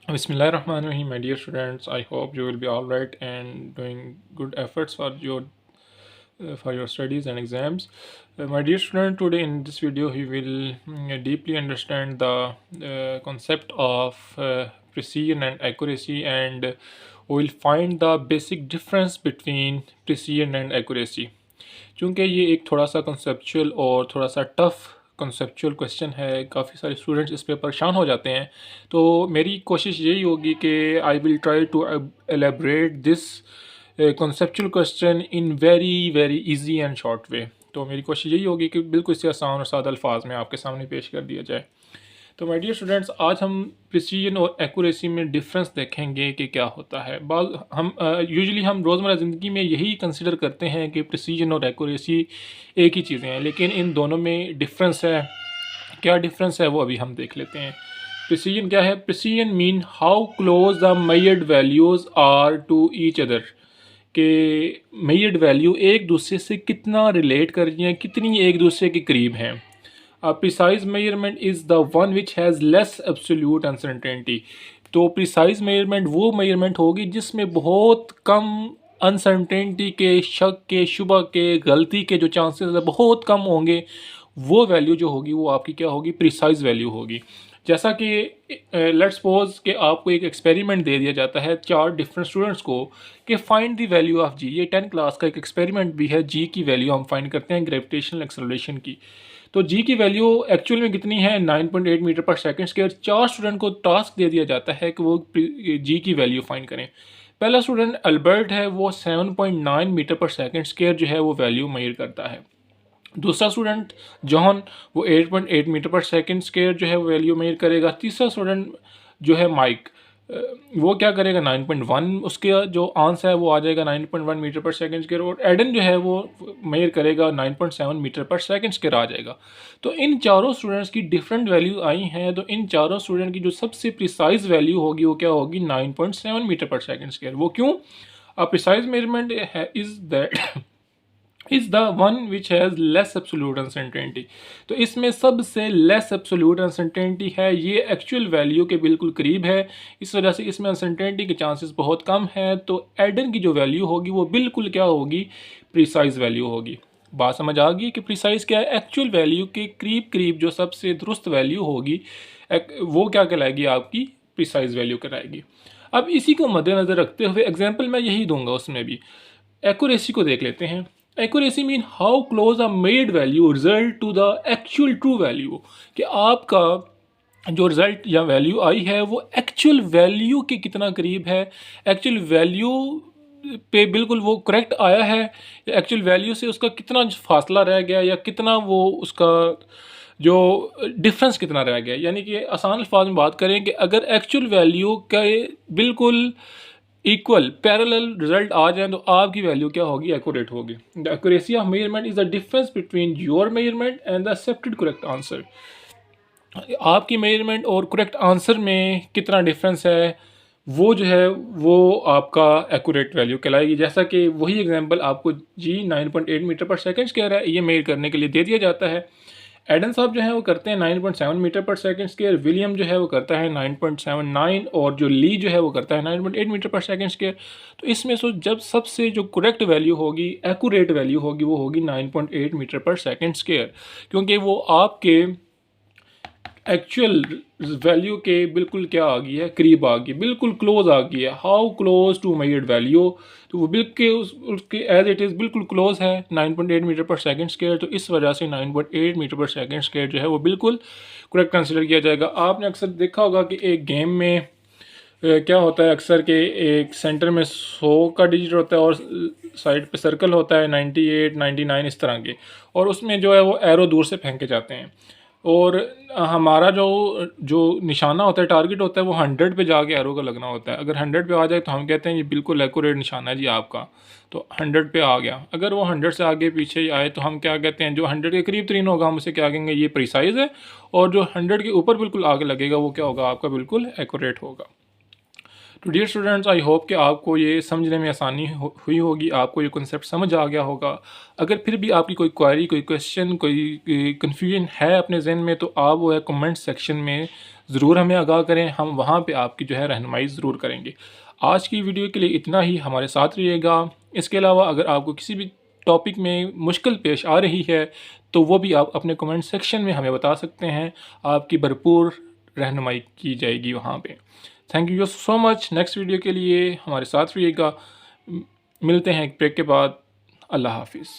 Bismillahirrahmanirrahim, my dear students. I hope you will be all right and doing good efforts for your studies and exams. My dear student, today in this video, we will deeply understand the concept of precision and accuracy, and we will find the basic difference between precision and accuracy. चूँकि ये एक थोड़ा सा conceptual और थोड़ा सा tough conceptual question है, काफ़ी सारे स्टूडेंट्स इस पे परेशान हो जाते हैं। तो मेरी कोशिश यही होगी कि I will try to elaborate this conceptual question in very very easy and short way. तो मेरी कोशिश यही होगी कि बिल्कुल इसे आसान और सादा अल्फाज में आपके सामने पेश कर दिया जाए। तो माय डियर स्टूडेंट्स, आज हम प्रिसीजन और एक्यूरेसी में डिफरेंस देखेंगे कि क्या होता है। हम यूजुअली हम रोज़मर्रा ज़िंदगी में यही कंसिडर करते हैं कि प्रिसीजन और एक्यूरेसी एक ही चीज़ें हैं, लेकिन इन दोनों में डिफरेंस है। क्या डिफरेंस है वो अभी हम देख लेते हैं। प्रिसीजन क्या है? Precision mean how close the measured values are to each other, के मेजर्ड वैल्यू एक दूसरे से कितना रिलेट कर रही हैं, कितनी एक दूसरे के करीब हैं। A precise measurement is the one which has less absolute uncertainty. तो प्रिसाइज मेजरमेंट वो मेजरमेंट होगी जिसमें बहुत कम अनसर्टेनिटी के, शक के, शुबा के, गलती के जो चांसेस है बहुत कम होंगे। वो वैल्यू जो होगी वो आपकी क्या होगी? प्रिसाइज वैल्यू होगी। जैसा कि लेट्स सपोज कि आपको एक एक्सपेरिमेंट दे दिया जाता है 4 डिफरेंट स्टूडेंट्स को कि फाइंड द वैल्यू ऑफ जी। ये 10 क्लास का एक एक्सपेरिमेंट भी है। जी की वैल्यू हम फाइंड करते हैं ग्रेविटेशनल एक्सेलरेशन की। तो जी की वैल्यू एक्चुअल में कितनी है? 9.8 मीटर पर सेकंड स्क्वायर। 4 स्टूडेंट को टास्क दे दिया जाता है कि वो जी की वैल्यू फाइंड करें। पहला स्टूडेंट अल्बर्ट है, वो 7.9 मीटर पर सेकंड स्क्वायर जो है वो वैल्यू मेजर करता है। दूसरा स्टूडेंट जॉन, वो 8.8 मीटर पर सेकंड स्क्वायर जो है वो वैल्यू मेजर करेगा। तीसरा स्टूडेंट जो है माइक, वो क्या करेगा? 9.1, उसके जो आंसर है वो आ जाएगा 9.1 मीटर पर सेकंड स्क्वायर। और एडन जो है वो मेजर करेगा 9.7 मीटर पर सेकंड स्क्वायर आ जाएगा। तो इन चारों स्टूडेंट्स की डिफरेंट वैल्यू आई हैं। तो इन चारों स्टूडेंट की जो सबसे प्रिसाइज वैल्यू होगी वो क्या होगी? 9.7 मीटर पर सेकंड स्क्वायर। वो क्यों? अ precise measurement is that is the one which has less absolute uncertainty. तो इसमें सबसे लेस एब्सोल्यूट अनसर्टेनिटी है, ये एक्चुअल वैल्यू के बिल्कुल करीब है। इस वजह से इसमें अनसर्टेनिटी के चांसेस बहुत कम है। तो एडन की जो वैल्यू होगी वो बिल्कुल क्या होगी? प्रिसाइज वैल्यू होगी। बात समझ आ गई कि प्रिसाइज क्या है? एक्चुअल वैल्यू के करीब करीब जो सबसे दुरुस्त वैल्यू होगी वो क्या कहलाएगी? आपकी प्रिसाइज वैल्यू कहलाएगी। अब इसी को मद्देनज़र रखते हुए एग्जाम्पल मैं यही दूंगा उसमें भी। एक्यूरेसी को देख लेते हैं। Accuracy mean how close a made value result to the actual true value, कि आपका जो रिजल्ट या वैल्यू आई है वो एक्चुअल वैल्यू के कितना करीब है, एक्चुअल वैल्यू पे बिल्कुल वो करेक्ट आया है, या एक्चुअल वैल्यू से उसका कितना फासला रह गया, या कितना वो उसका जो डिफरेंस कितना रह गया। यानी कि आसान अल्फाज में बात करें कि अगर एक्चुअल वैल्यू का बिल्कुल इक्वल पैरेलल रिजल्ट आ जाए तो आपकी वैल्यू क्या होगी? एक्यूरेट होगी। The accuracy of measurement is the difference between your measurement and the accepted correct answer. आपकी मेजरमेंट और करेक्ट आंसर में कितना डिफरेंस है, वो जो है वो आपका एक्यूरेट वैल्यू कहलाएगी। जैसा कि वही एग्जांपल आपको जी 9.8 मीटर पर सेकंड कह रहा है, ये मेजर करने के लिए दे दिया जाता है। एडन साहब जो है वो करते हैं 9.7 मीटर पर सेकंड स्क्वायर। विलियम जो है वो करता है 9.79, और जो ली जो है वो करता है 9.8 मीटर पर सेकंड स्क्वायर। तो इसमें से जब सबसे जो करेक्ट वैल्यू होगी, एक्यूरेट वैल्यू होगी, वो होगी 9.8 मीटर पर सेकंड स्क्वायर, क्योंकि वो आपके एक्चुअल वैल्यू के बिल्कुल क्या आ गई है? करीब आ गई, बिल्कुल क्लोज आ गई है। How close to measured value, तो वो बिल्कुल उसके एज इट इज़ बिल्कुल क्लोज है 9.8 मीटर पर सेकंड स्क्वायर। तो इस वजह से 9.8 मीटर पर सेकंड स्क्वायर जो है वो बिल्कुल करेक्ट कंसिडर किया जाएगा। आपने अक्सर देखा होगा कि एक गेम में क्या होता है अक्सर के एक सेंटर में 100 का डिजिट होता है और साइड पे सर्कल होता है 98, 99 इस तरह के, और उसमें जो है वो एरो दूर से फेंके जाते हैं। और हमारा जो जो निशाना होता है, टारगेट होता है, वो 100 पे जाके एरो का लगना होता है। अगर 100 पे आ जाए तो हम कहते हैं ये बिल्कुल एक्यूरेट निशाना है जी आपका, तो 100 पे आ गया। अगर वो 100 से आगे पीछे आए तो हम क्या कहते हैं? जो 100 के करीब तरीन होगा हम उसे क्या कहेंगे? ये प्रिसाइज है। और जो 100 के ऊपर बिल्कुल आगे लगेगा वो क्या होगा? आपका बिल्कुल एक्यूरेट होगा। तो डियर स्टूडेंट्स, आई होप कि आपको ये समझने में आसानी हुई होगी, आपको ये कॉन्सेप्ट समझ आ गया होगा। अगर फिर भी आपकी कोई क्वेरी, कोई क्वेश्चन, कोई कन्फ्यूजन है अपने जहन में, तो आप वो है कमेंट सेक्शन में ज़रूर हमें आगाह करें, हम वहाँ पे आपकी जो है रहनुमाई ज़रूर करेंगे। आज की वीडियो के लिए इतना ही, हमारे साथ रहिएगा। इसके अलावा अगर आपको किसी भी टॉपिक में मुश्किल पेश आ रही है तो वो भी आप अपने कमेंट सेक्शन में हमें बता सकते हैं, आपकी भरपूर रहनुमाई की जाएगी वहाँ पे। Thank you so much. Next video के लिए हमारे साथ रहिएगा। मिलते हैं एक ब्रेक के बाद। अल्लाह हाफिज़।